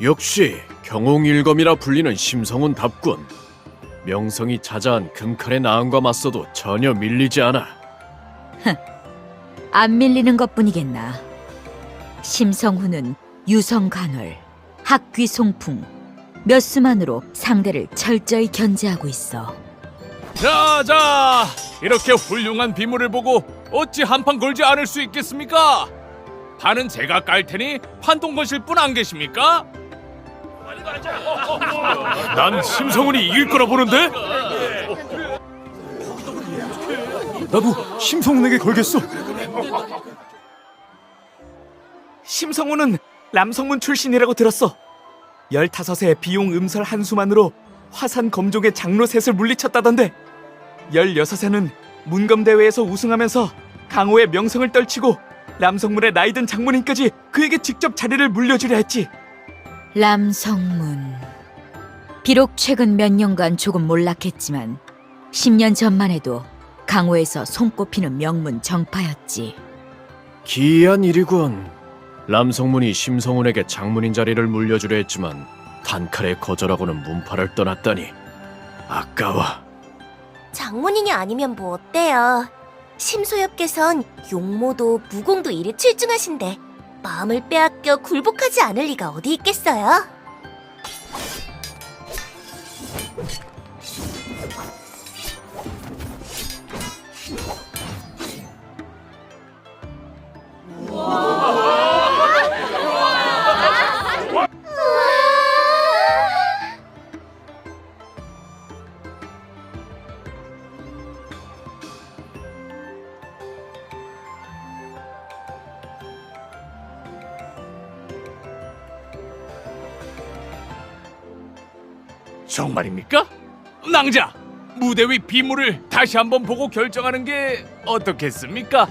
역시 경홍일검이라 불리는 심성훈답군. 명성이 자자한 금칼의 나음과 맞서도 전혀 밀리지 않아. 안 밀리는 것뿐이겠나. 심성훈은 유성간월, 학귀송풍 몇 수만으로 상대를 철저히 견제하고 있어. 자, 이렇게 훌륭한 비물을 보고 어찌 한판 걸지 않을 수 있겠습니까? 판은 제가 깔 테니 판돈 거실 분 안 계십니까? 난 심성훈이 이길 거라 보는데? 나도 심성훈에게 걸겠어. 심성훈은 람성문 출신이라고 들었어. 15의 비용 음설 한 수만으로 화산 검종의 장로 셋을 물리쳤다던데 16에는 문검대회에서 우승하면서 강호의 명성을 떨치고 람성문의 나이든 장모님까지 그에게 직접 자리를 물려주려 했지. 람성문. 비록 최근 몇 년간 조금 몰락했지만 10년 전만 해도 강호에서 손꼽히는 명문 정파였지. 기이한 일이군. 람성문이 심성훈에게 장문인 자리를 물려주려 했지만 단칼에 거절하고는 문파를 떠났다니 아까워. 장문인이 아니면 뭐 어때요? 심소엽께선 용모도 무공도 일에 출중하신데 마음을 빼앗겨 굴복하지 않을 리가 어디 있겠어요? 정말입니까? 낭자, 무대 위 비물을 다시 한번 보고 결정하는 게 어떻겠습니까?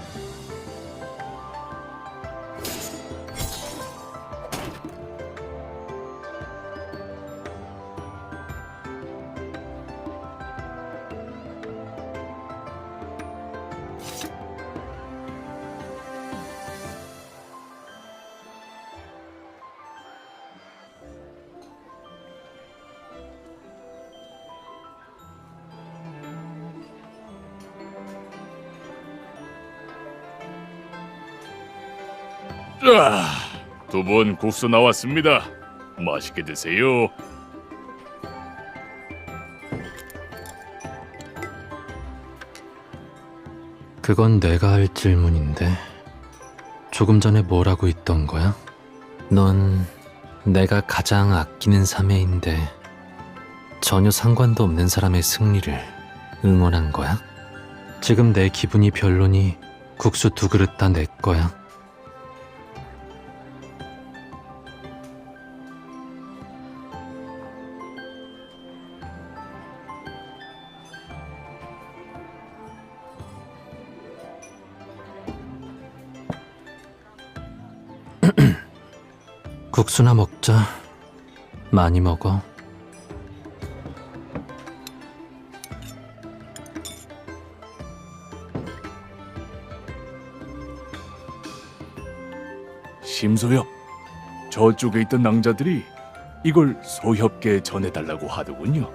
두 분 국수 나왔습니다. 맛있게 드세요. 그건 내가 할 질문인데 조금 전에 뭐라고 있던 거야? 넌 내가 가장 아끼는 사매인데 전혀 상관도 없는 사람의 승리를 응원한 거야? 지금 내 기분이 별로니 국수 2그릇 다 내 거야. 국수나 먹자. 많이 먹어. 심소엽, 저쪽에 있던 낭자들이 이걸 소협께 전해달라고 하더군요.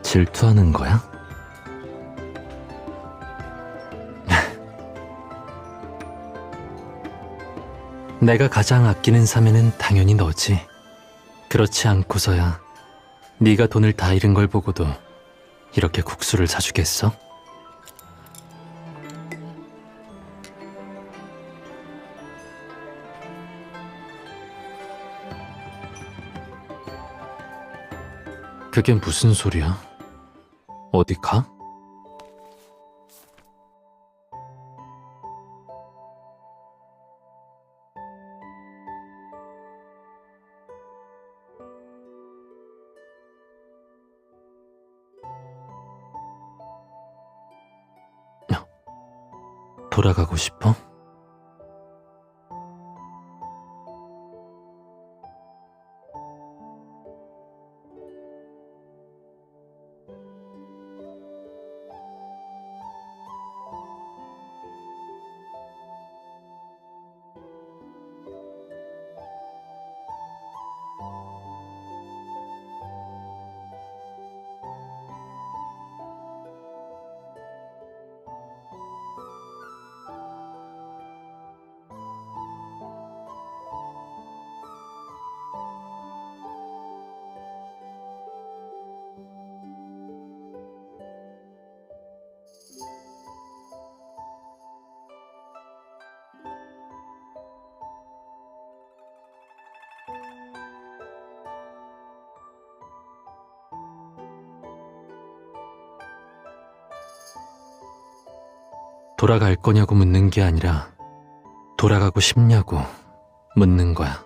질투하는 거야? 내가 가장 아끼는 사매는 당연히 너지. 그렇지 않고서야 네가 돈을 다 잃은 걸 보고도 이렇게 국수를 사주겠어? 그게 무슨 소리야? 어디 가? 돌아가고 싶어? 돌아갈 거냐고 묻는 게 아니라 돌아가고 싶냐고 묻는 거야.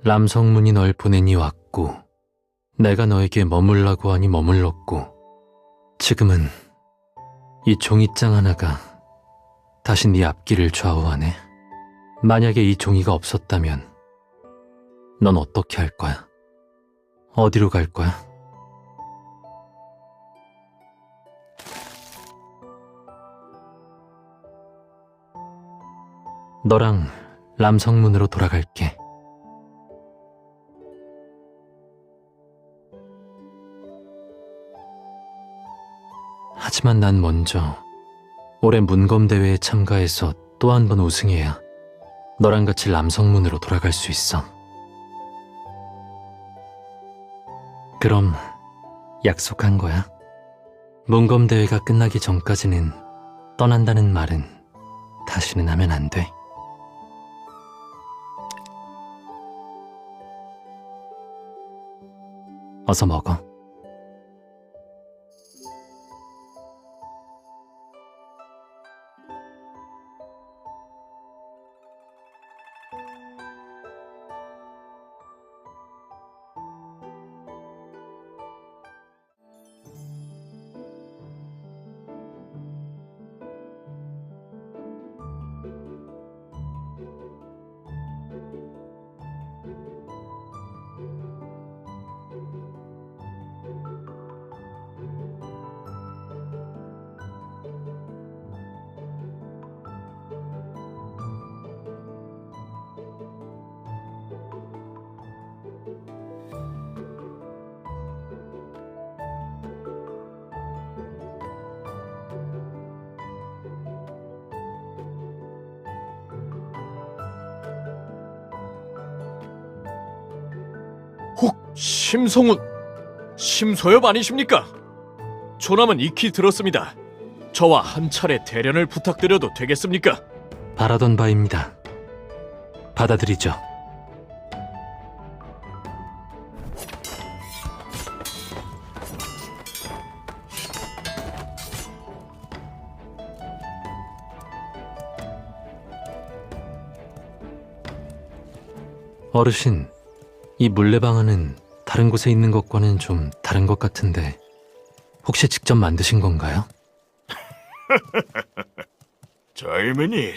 람성문이 널 보내니 왔고, 내가 너에게 머물라고 하니 머물렀고, 지금은 이 종이장 하나가 다시 네 앞길을 좌우하네. 만약에 이 종이가 없었다면 넌 어떻게 할 거야? 어디로 갈 거야? 너랑 람성문으로 돌아갈게. 하지만 난 먼저 올해 문검대회에 참가해서 또 한 번 우승해야 너랑 같이 람성문으로 돌아갈 수 있어. 그럼 약속한 거야. 문검대회가 끝나기 전까지는 떠난다는 말은 다시는 하면 안 돼. 어서 먹어. 혹 심성훈, 심소엽 아니십니까? 조남은 익히 들었습니다. 저와 한 차례 대련을 부탁드려도 되겠습니까? 바라던 바입니다. 받아들이죠. 어르신, 이 물레방 안은 다른 곳에 있는 것과는 좀 다른 것 같은데 혹시 직접 만드신 건가요? 젊은이,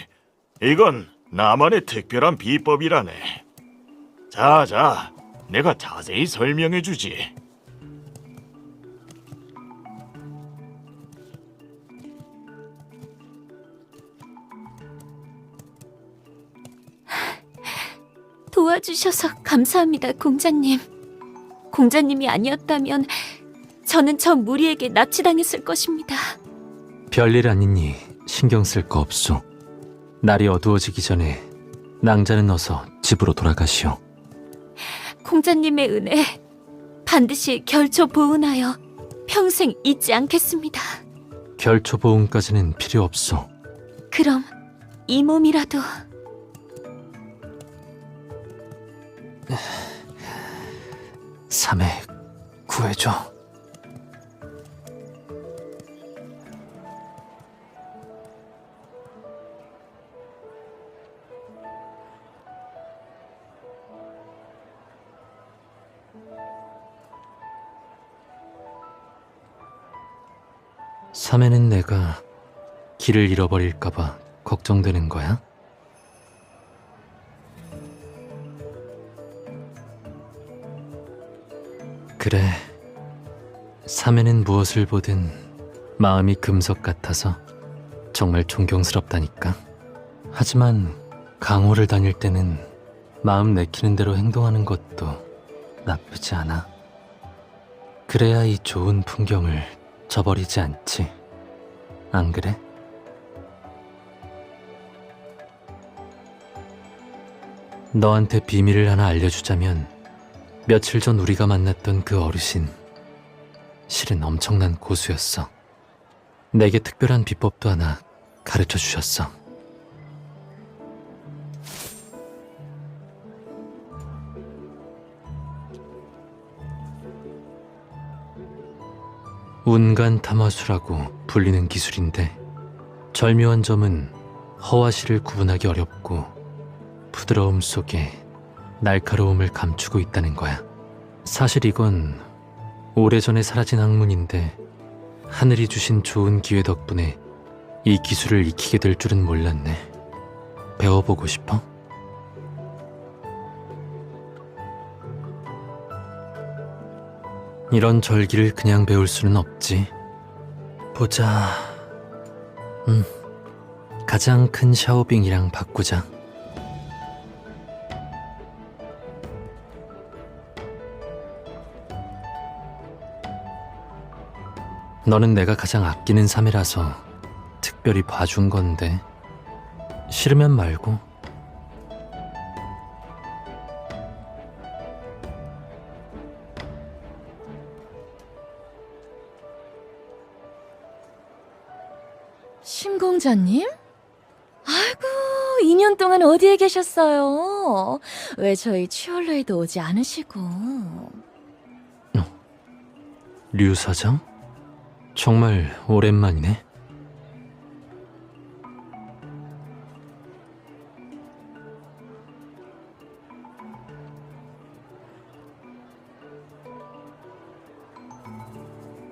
이건 나만의 특별한 비법이라네. 자, 내가 자세히 설명해주지. 도와주셔서 감사합니다, 공자님. 공자님이 아니었다면 저는 저 무리에게 납치당했을 것입니다. 별일 아니니 신경 쓸 거 없소. 날이 어두워지기 전에 낭자는 어서 집으로 돌아가시오. 공자님의 은혜 반드시 결초 보은하여 평생 잊지 않겠습니다. 결초 보응까지는 필요 없소. 그럼 이 몸이라도... 삼해 구해줘. 삼해는 내가 길을 잃어버릴까봐 걱정되는 거야? 그래, 삼해는 무엇을 보든 마음이 금석 같아서 정말 존경스럽다니까. 하지만 강호를 다닐 때는 마음 내키는 대로 행동하는 것도 나쁘지 않아. 그래야 이 좋은 풍경을 저버리지 않지. 안 그래? 너한테 비밀을 하나 알려주자면 며칠 전 우리가 만났던 그 어르신, 실은 엄청난 고수였어. 내게 특별한 비법도 하나 가르쳐 주셨어. 운간 탐화수라고 불리는 기술인데 절묘한 점은 허와 실을 구분하기 어렵고 부드러움 속에 날카로움을 감추고 있다는 거야. 사실 이건 오래전에 사라진 학문인데 하늘이 주신 좋은 기회 덕분에 이 기술을 익히게 될 줄은 몰랐네. 배워보고 싶어? 이런 절기를 그냥 배울 수는 없지. 보자. 가장 큰 샤오빙이랑 바꾸자. 너는 내가 가장 아끼는 사매라서 특별히 봐준 건데 싫으면 말고. 심공자님? 아이고, 2년 동안 어디에 계셨어요? 왜 저희 취월로에도 오지 않으시고? 류 사장? 정말 오랜만이네.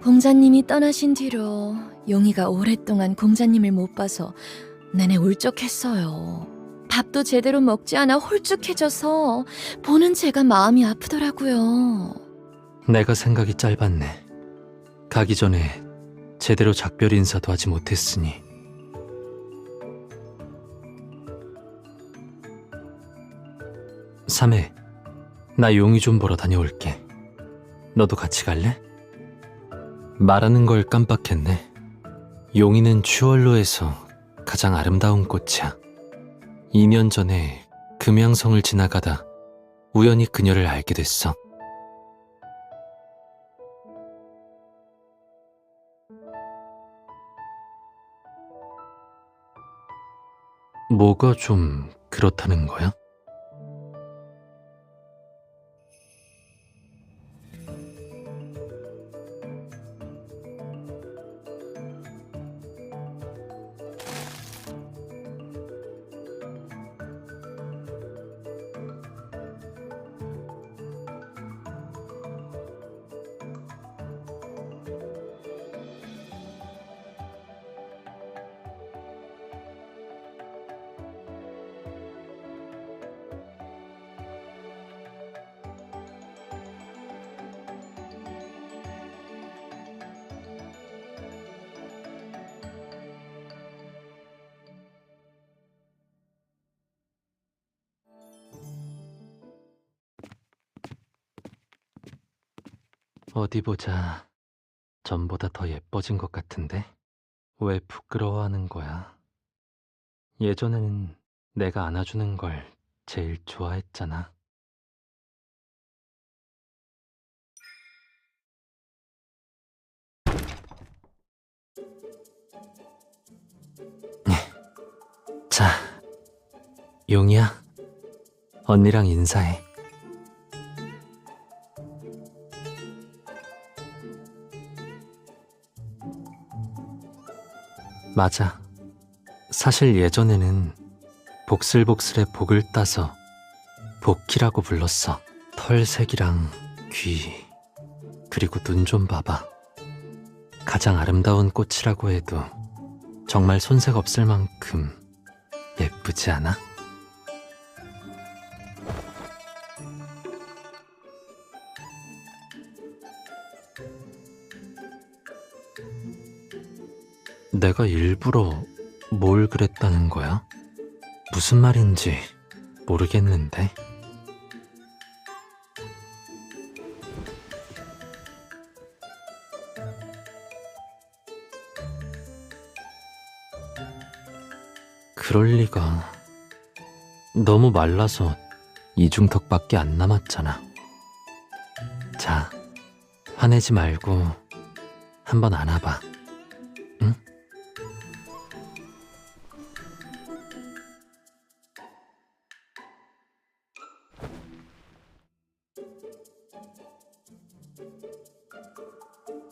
공자님이 떠나신 뒤로 용이가 오랫동안 공자님을 못 봐서 내내 울적했어요. 밥도 제대로 먹지 않아 홀쭉해져서 보는 제가 마음이 아프더라고요. 내가 생각이 짧았네. 가기 전에 제대로 작별 인사도 하지 못했으니. 삼해, 나 용이 좀 보러 다녀올게. 너도 같이 갈래? 말하는 걸 깜빡했네. 용이는 추월로에서 가장 아름다운 꽃이야. 2년 전에 금양성을 지나가다 우연히 그녀를 알게 됐어. 뭐가 좀 그렇다는 거야? 어디 보자. 전보다 더 예뻐진 것 같은데? 왜 부끄러워하는 거야? 예전에는 내가 안아주는 걸 제일 좋아했잖아. 자, 용이야. 언니랑 인사해. 맞아. 사실 예전에는 복슬복슬의 복을 따서 복희라고 불렀어. 털색이랑 귀, 그리고 눈 좀 봐봐. 가장 아름다운 꽃이라고 해도 정말 손색 없을 만큼 예쁘지 않아? 내가 일부러 뭘 그랬다는 거야? 무슨 말인지 모르겠는데. 그럴 리가. 너무 말라서 이중턱밖에 안 남았잖아. 자, 화내지 말고 한번 안아봐. 응?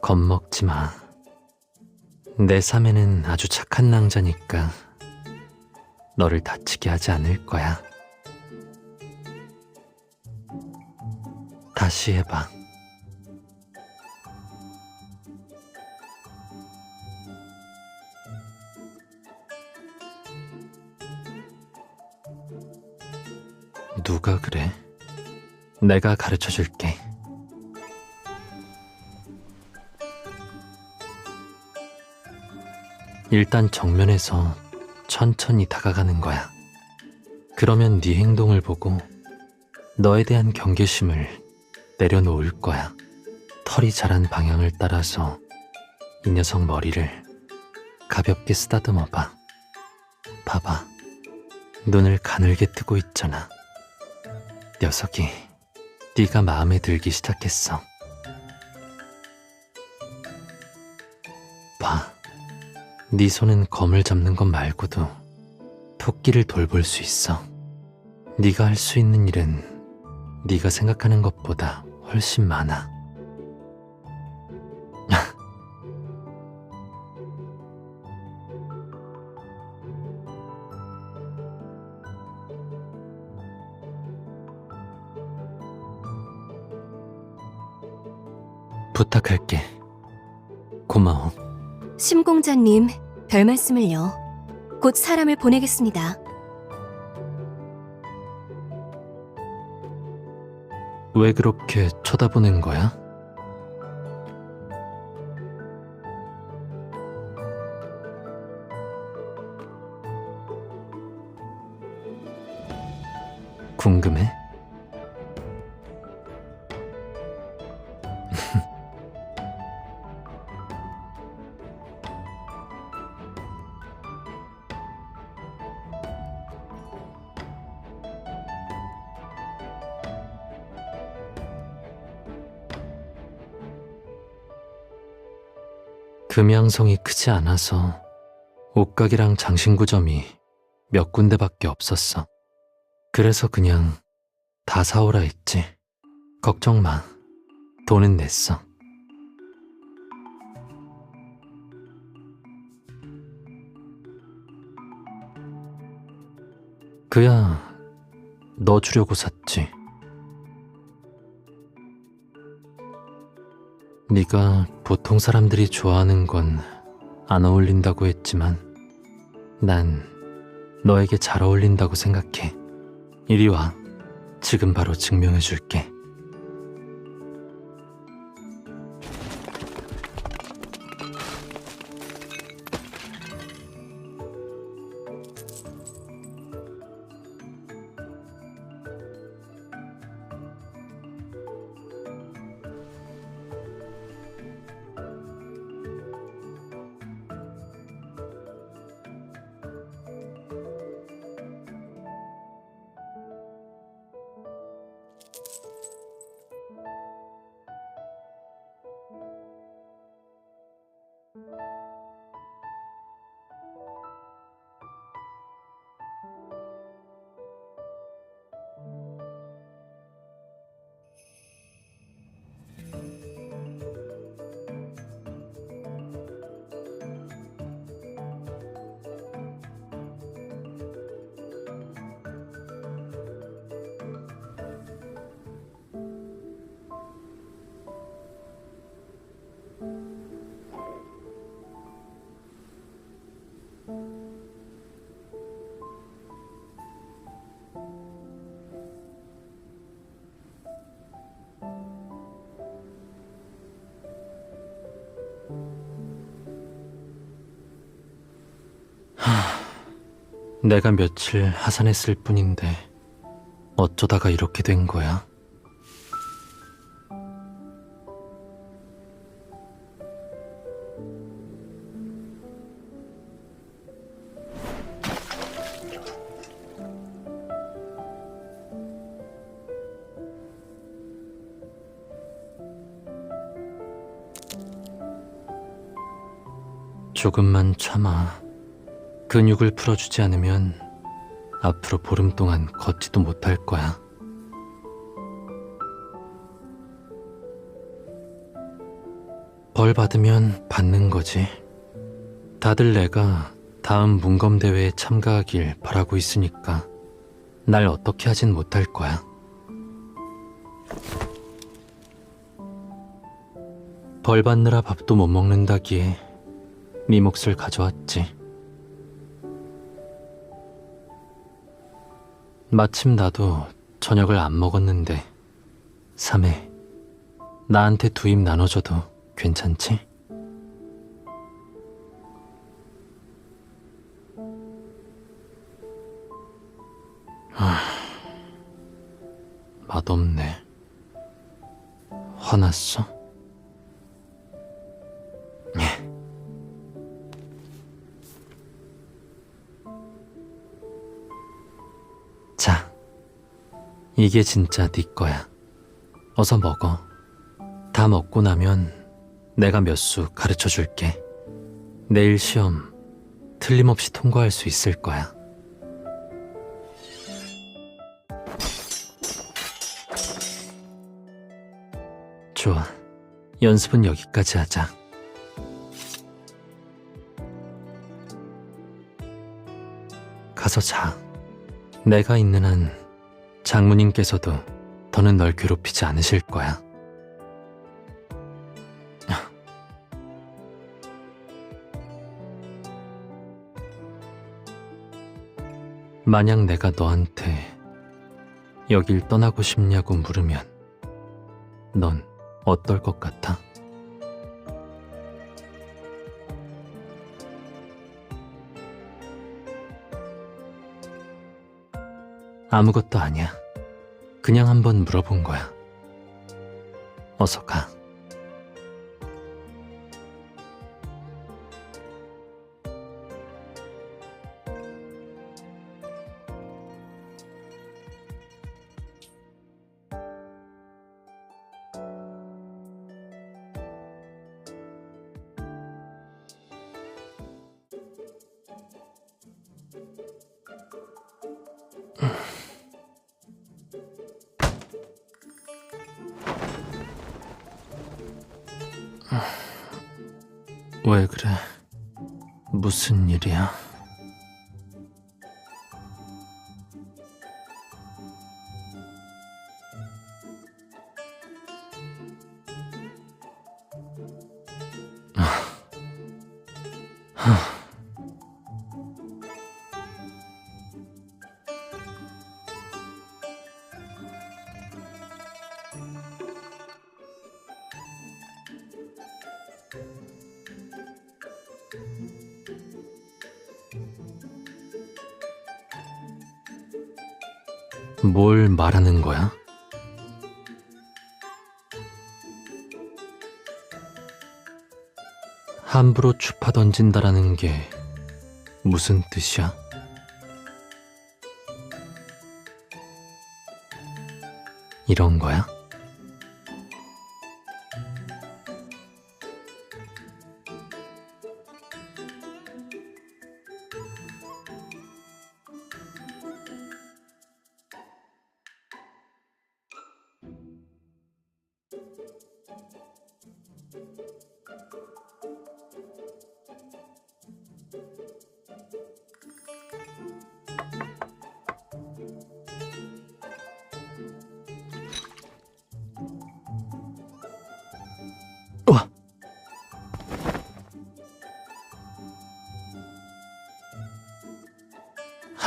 겁먹지 마. 내 삶에는 아주 착한 낭자니까 너를 다치게 하지 않을 거야. 다시 해봐. 누가 그래? 내가 가르쳐 줄게. 일단 정면에서 천천히 다가가는 거야. 그러면 네 행동을 보고 너에 대한 경계심을 내려놓을 거야. 털이 자란 방향을 따라서 이 녀석 머리를 가볍게 쓰다듬어 봐. 봐봐. 눈을 가늘게 뜨고 있잖아. 녀석이 네가 마음에 들기 시작했어. 봐. 네 손은 검을 잡는 것 말고도 토끼를 돌볼 수 있어. 네가 할 수 있는 일은 네가 생각하는 것보다 훨씬 많아. 부탁할게. 고마워. 심공자님, 별 말씀을요. 곧 사람을 보내겠습니다. 왜 그렇게 쳐다보는 거야? 궁금해? 금양성이 크지 않아서 옷가게랑 장신구점이 몇 군데밖에 없었어. 그래서 그냥 다 사오라 했지. 걱정 마. 돈은 냈어. 그야 너 주려고 샀지. 네가 보통 사람들이 좋아하는 건 안 어울린다고 했지만 난 너에게 잘 어울린다고 생각해. 이리 와. 지금 바로 증명해 줄게. 내가 며칠 하산했을 뿐인데 어쩌다가 이렇게 된 거야? 조금만 참아. 근육을 풀어주지 않으면 앞으로 보름 동안 걷지도 못할 거야. 벌 받으면 받는 거지. 다들 내가 다음 문검 대회에 참가하길 바라고 있으니까 날 어떻게 하진 못할 거야. 벌 받느라 밥도 못 먹는다기에 네 몫을 가져왔지. 마침 나도 저녁을 안 먹었는데 삼해 나한테 2입 나눠줘도 괜찮지? 맛없네. 화났어? 자, 이게 진짜 네 거야. 어서 먹어. 다 먹고 나면 내가 몇 수 가르쳐 줄게. 내일 시험 틀림없이 통과할 수 있을 거야. 좋아. 연습은 여기까지 하자. 가서 자. 내가 있는 한 장모님께서도 더는 널 괴롭히지 않으실 거야. 만약 내가 너한테 여길 떠나고 싶냐고 물으면 넌 어떨 것 같아? 아무것도 아니야. 그냥 한번 물어본 거야. 어서 가. 왜 그래? 무슨 일이야? 뭘 말하는 거야? 함부로 추파 던진다라는 게 무슨 뜻이야? 이런 거야?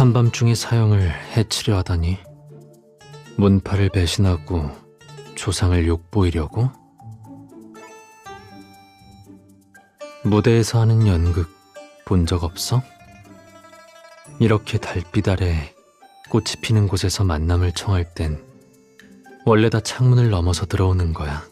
한밤중에 사형을 해치려 하다니. 문파를 배신하고 조상을 욕보이려고? 무대에서 하는 연극 본 적 없어? 이렇게 달빛 아래 꽃이 피는 곳에서 만남을 청할 땐 원래 다 창문을 넘어서 들어오는 거야.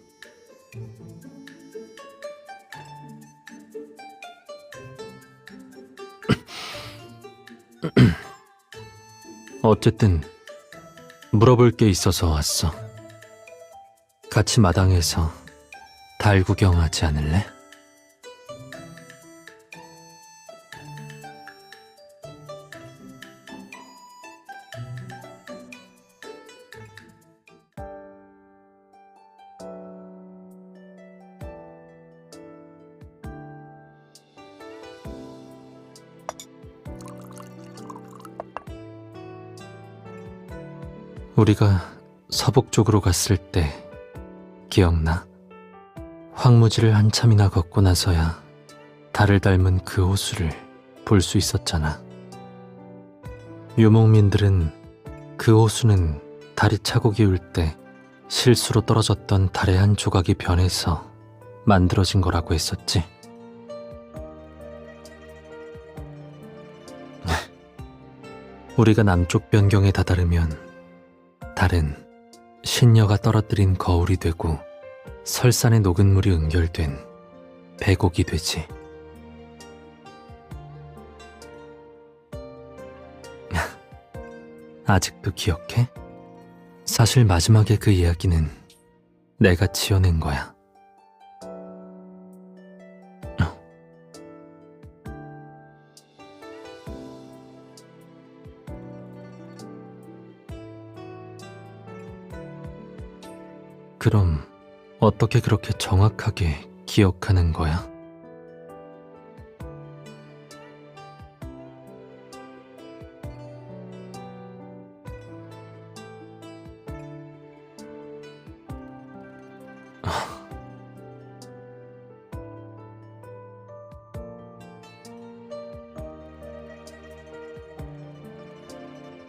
어쨌든 물어볼 게 있어서 왔어. 같이 마당에서 달 구경하지 않을래? 우리가 서북 쪽으로 갔을 때 기억나? 황무지를 한참이나 걷고 나서야 달을 닮은 그 호수를 볼 수 있었잖아. 유목민들은 그 호수는 달이 차고 기울 때 실수로 떨어졌던 달의 한 조각이 변해서 만들어진 거라고 했었지. 우리가 남쪽 변경에 다다르면 달은 신녀가 떨어뜨린 거울이 되고 설산의 녹은 물이 응결된 배곡이 되지. 아직도 기억해? 사실 마지막에 그 이야기는 내가 지어낸 거야. 그럼 어떻게 그렇게 정확하게 기억하는 거야?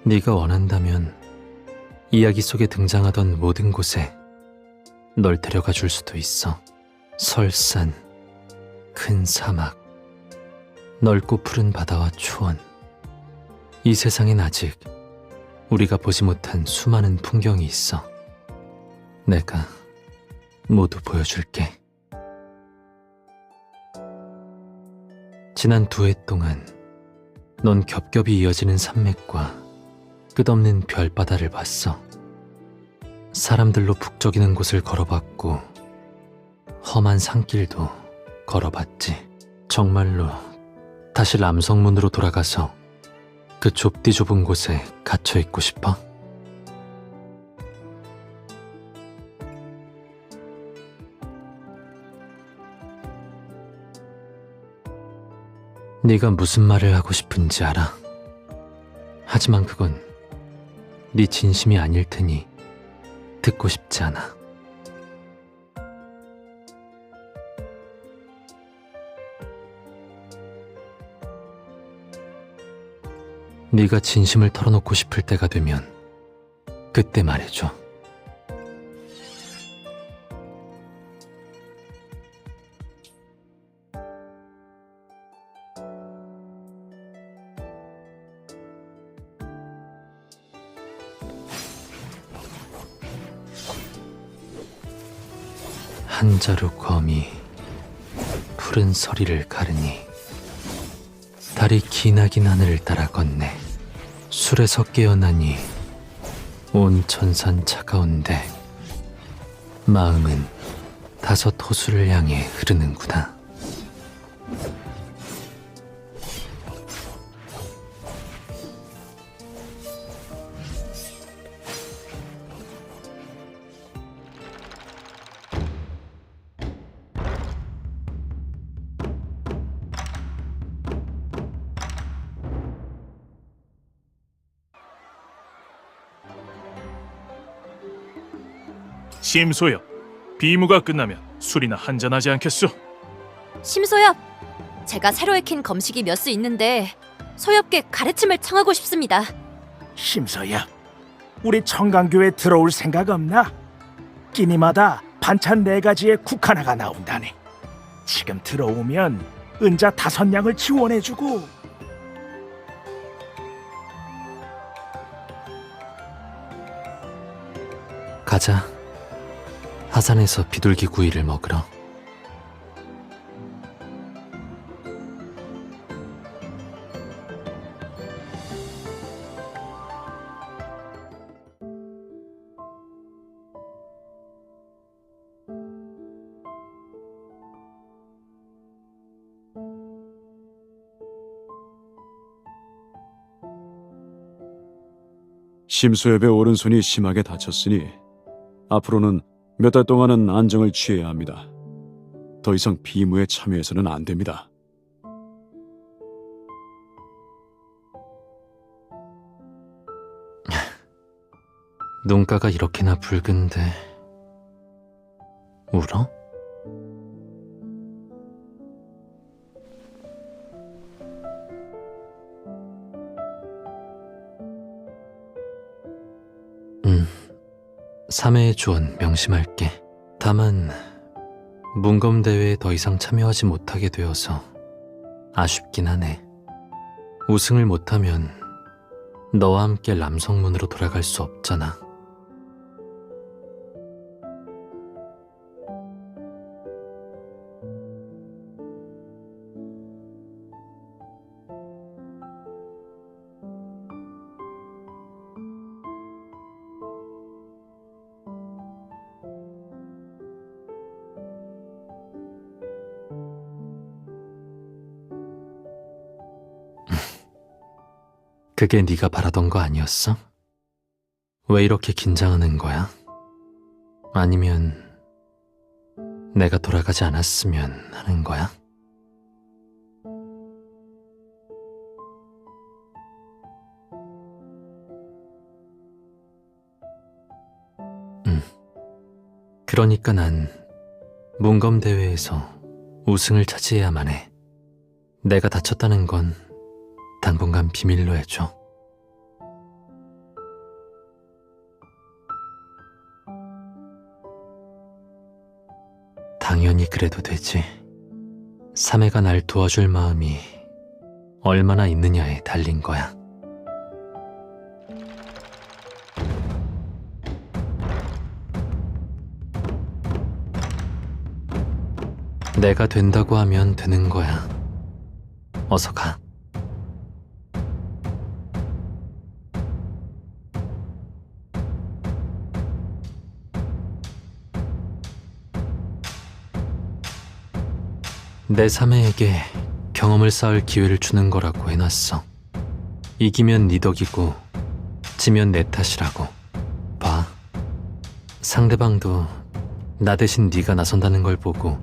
네가 원한다면 이야기 속에 등장하던 모든 곳에 널 데려가 줄 수도 있어. 설산, 큰 사막, 넓고 푸른 바다와 초원. 이 세상엔 아직 우리가 보지 못한 수많은 풍경이 있어. 내가 모두 보여줄게. 지난 2해 동안 넌 겹겹이 이어지는 산맥과 끝없는 별바다를 봤어. 사람들로 북적이는 곳을 걸어봤고 험한 산길도 걸어봤지. 정말로 다시 람성문으로 돌아가서 그 좁디 좁은 곳에 갇혀 있고 싶어? 네가 무슨 말을 하고 싶은지 알아. 하지만 그건 네 진심이 아닐 테니 듣고 싶지 않아. 네가 진심을 털어놓고 싶을 때가 되면 그때 말해줘. 한 자루 검이 푸른 서리를 가르니 달이 기나긴 하늘을 따라 걷네. 술에서 깨어나니 온 천산 차가운데 마음은 5 호수를 향해 흐르는구나. 심소엽, 비무가 끝나면 술이나 한잔하지 않겠소? 심소엽, 제가 새로 익힌 검식이 몇 수 있는데 소엽께 가르침을 청하고 싶습니다. 심서야, 우리 청강교에 들어올 생각 없나? 끼니마다 반찬 4가지에 국 하나가 나온다네. 지금 들어오면 은자 5냥을 지원해주고. 가자. 하산에서 비둘기 구이를 먹으러. 심소엽의 오른손이 심하게 다쳤으니 앞으로는 몇 달 동안은 안정을 취해야 합니다. 더 이상 비무에 참여해서는 안 됩니다. 눈가가 이렇게나 붉은데 울어? 삼회의 조언 명심할게. 다만 문검대회에 더 이상 참여하지 못하게 되어서 아쉽긴 하네. 우승을 못하면 너와 함께 람성문으로 돌아갈 수 없잖아. 그게 네가 바라던 거 아니었어? 왜 이렇게 긴장하는 거야? 아니면 내가 돌아가지 않았으면 하는 거야? 그러니까 난 문검대회에서 우승을 차지해야만 해. 내가 다쳤다는 건 당분간 비밀로 해줘. 당연히 그래도 되지. 사매가 날 도와줄 마음이 얼마나 있느냐에 달린 거야. 내가 된다고 하면 되는 거야. 어서 가. 내 사매에게 경험을 쌓을 기회를 주는 거라고 해놨어. 이기면 네 덕이고 지면 내 탓이라고. 봐. 상대방도 나 대신 네가 나선다는 걸 보고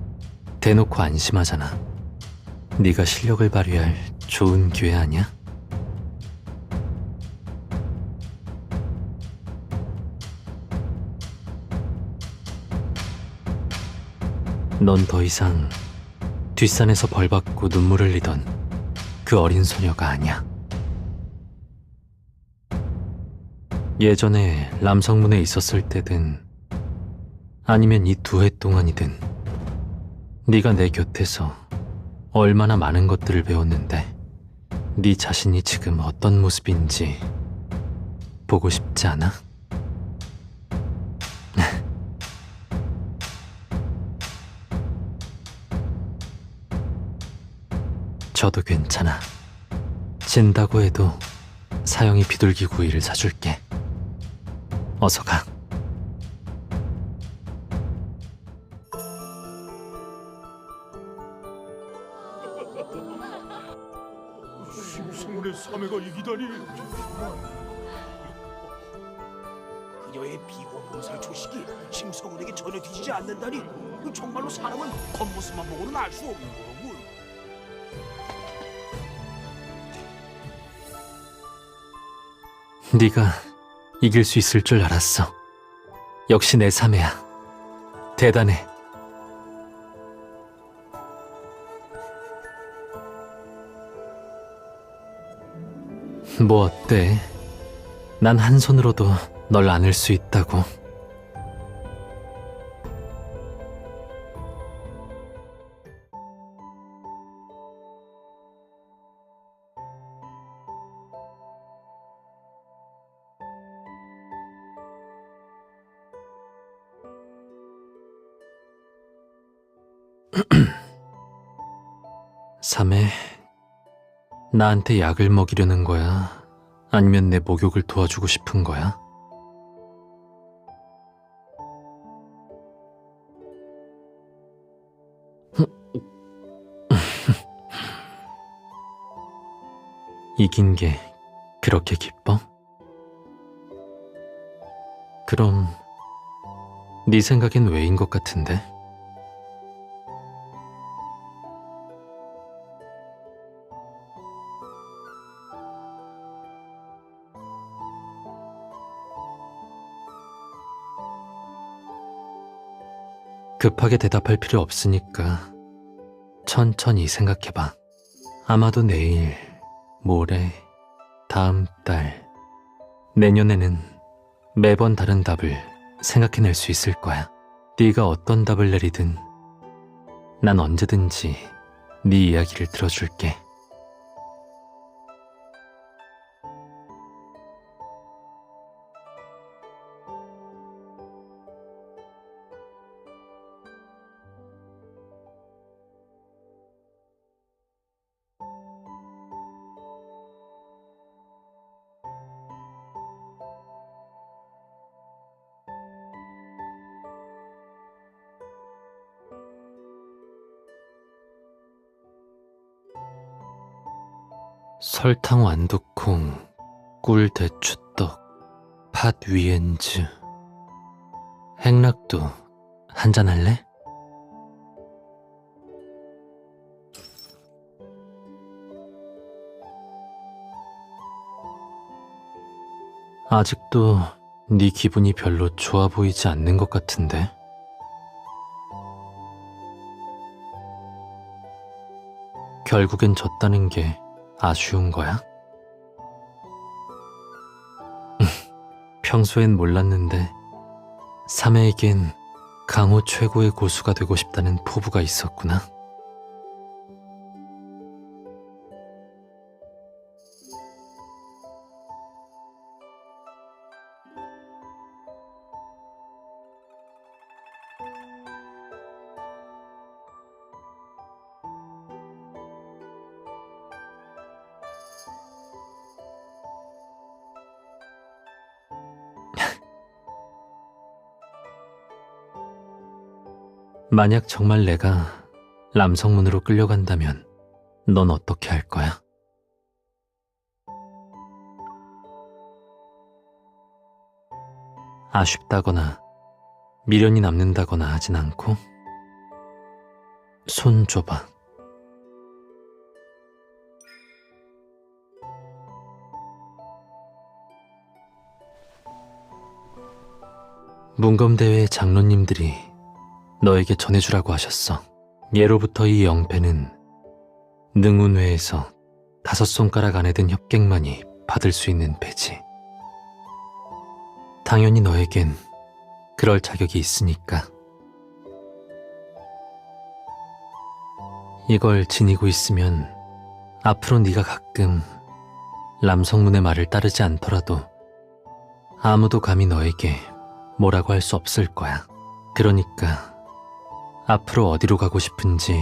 대놓고 안심하잖아. 네가 실력을 발휘할 좋은 기회 아니야? 넌 더 이상 뒷산에서 벌받고 눈물 흘리던 그 어린 소녀가 아니야. 예전에 람성문에 있었을 때든 아니면 이 2회 동안이든 네가 내 곁에서 얼마나 많은 것들을 배웠는데 네 자신이 지금 어떤 모습인지 보고 싶지 않아? 저도 괜찮아. 진다고 해도 사형이 비둘기 구이를 사줄게. 어서 가. 심성훈의 사매가 이기다니. 그녀의 비호 몸살 초식이 심성훈에게 전혀 뒤지지 않는다니 정말로 사람은 겉모습만 보고는 알 수 없는 거로군. 네가 이길 수 있을 줄 알았어. 역시 내 사매야. 대단해. 뭐 어때? 난 한 손으로도 널 안을 수 있다고. 사매, 나한테 약을 먹이려는 거야? 아니면 내 목욕을 도와주고 싶은 거야? 이긴 게 그렇게 기뻐? 그럼 네 생각엔 왜인 것 같은데? 급하게 대답할 필요 없으니까 천천히 생각해봐. 아마도 내일, 모레, 다음 달, 내년에는 매번 다른 답을 생각해낼 수 있을 거야. 네가 어떤 답을 내리든 난 언제든지 네 이야기를 들어줄게. 설탕 완두콩, 꿀 대추떡, 팥 위엔즈. 행락도 한잔 할래? 아직도 네 기분이 별로 좋아 보이지 않는 것 같은데. 결국엔 졌다는 게 아쉬운 거야? 평소엔 몰랐는데 사매에겐 강호 최고의 고수가 되고 싶다는 포부가 있었구나. 만약 정말 내가 람성문으로 끌려간다면 넌 어떻게 할 거야? 아쉽다거나 미련이 남는다거나 하진 않고 손 줘봐. 문검대회 장로님들이 너에게 전해주라고 하셨어. 예로부터 이 영패는 능운회에서 5손가락 안에 든 협객만이 받을 수 있는 패지. 당연히 너에겐 그럴 자격이 있으니까. 이걸 지니고 있으면 앞으로 네가 가끔 람성문의 말을 따르지 않더라도 아무도 감히 너에게 뭐라고 할 수 없을 거야. 그러니까 앞으로 어디로 가고 싶은지,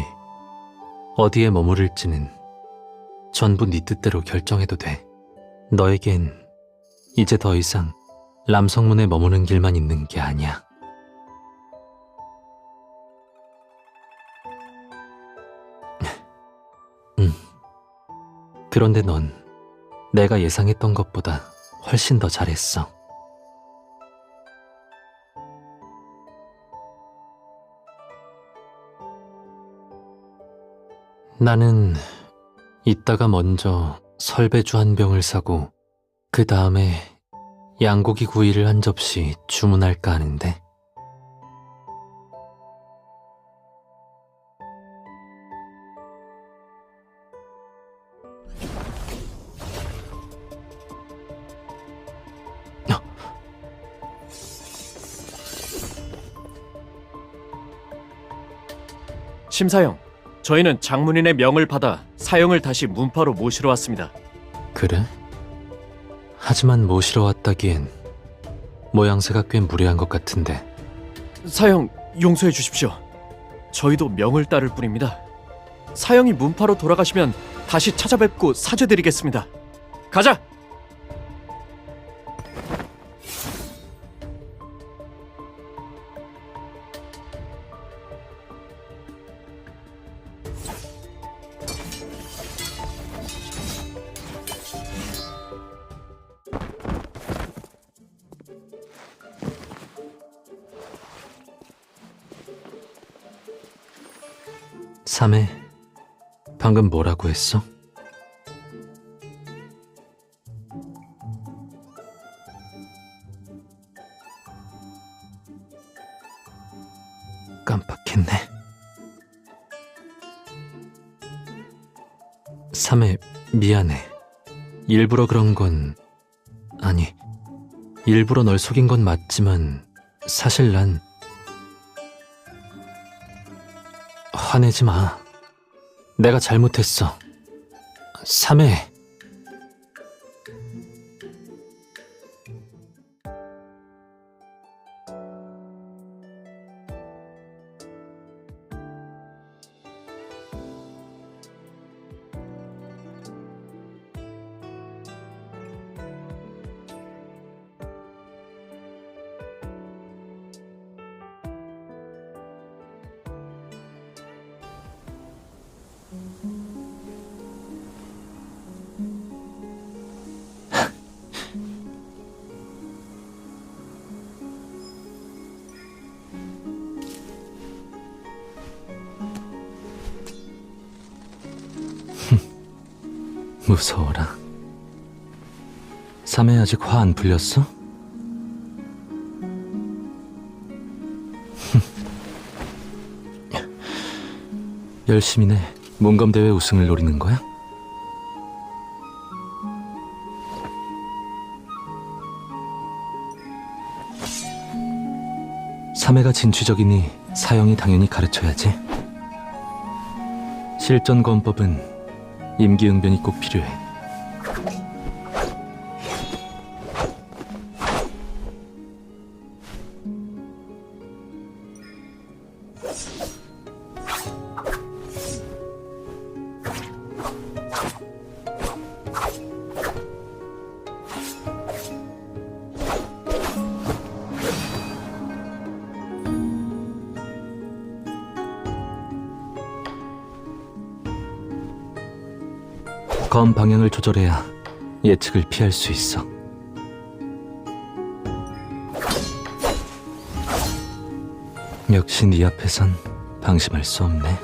어디에 머무를지는 전부 네 뜻대로 결정해도 돼. 너에겐 이제 더 이상 람성문에 머무는 길만 있는 게 아니야. 그런데 넌 내가 예상했던 것보다 훨씬 더 잘했어. 나는 이따가 먼저 설배주 한 병을 사고 그 다음에 양고기 구이를 한 접시 주문할까 하는데. 심사영, 저희는 장문인의 명을 받아 사형을 다시 문파로 모시러 왔습니다. 그래? 하지만 모시러 왔다기엔 모양새가 꽤 무례한 것 같은데. 사형, 용서해 주십시오. 저희도 명을 따를 뿐입니다. 사형이 문파로 돌아가시면 다시 찾아뵙고 사죄드리겠습니다. 가자! 삼해, 방금 뭐라고 했어? 깜빡. 못했네. 3회 미안해. 일부러 그런 건 아니, 일부러 널 속인 건 맞지만 사실 난 화내지 마. 내가 잘못했어. 3회. 무서워라. 3회 아직 화 안 풀렸어? 열심히네. 문검대회 우승을 노리는 거야? 삼회가 진취적이니 사형이 당연히 가르쳐야지. 실전검법은 임기응변이 꼭 필요해. 검 방향을 조절해야 예측을 피할 수 있어. 역시 네 앞에선 방심할 수 없네.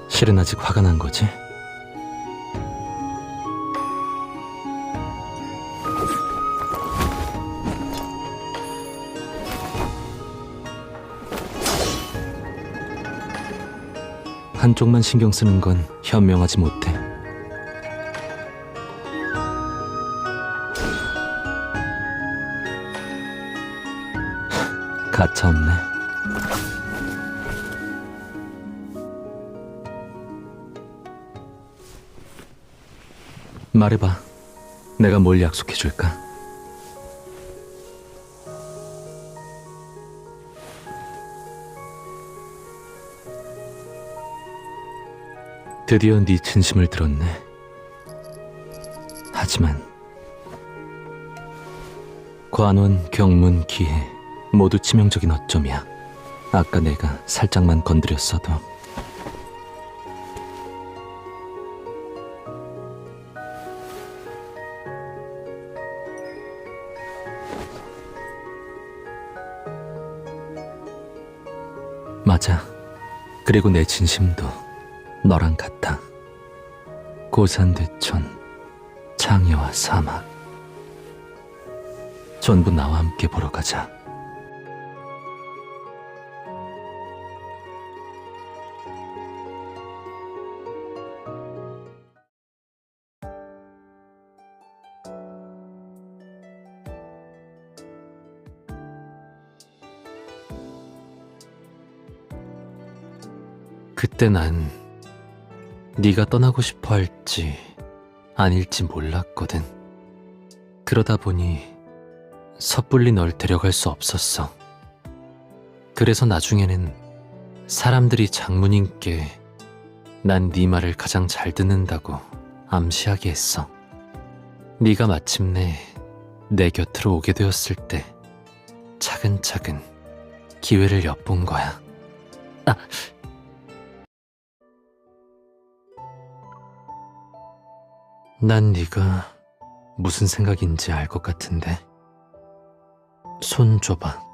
실은 아직 화가 난 거지? 한쪽만 신경 쓰는 건 현명하지 못해. 가차없네. 말해봐. 내가 뭘 약속해줄까? 드디어 네 진심을 들었네. 하지만 관원, 경문, 기해 모두 치명적인 어점이야. 아까 내가 살짝만 건드렸어도. 맞아. 그리고 내 진심도 너랑 같아. 고산대천, 창야와 사막 전부 나와 함께 보러 가자. 그때 난 네가 떠나고 싶어 할지 아닐지 몰랐거든. 그러다 보니 섣불리 널 데려갈 수 없었어. 그래서 나중에는 사람들이 장모님께 난 네 말을 가장 잘 듣는다고 암시하게 했어. 네가 마침내 내 곁으로 오게 되었을 때 차근차근 기회를 엿본 거야. 난 네가 무슨 생각인지 알 것 같은데. 손 줘봐.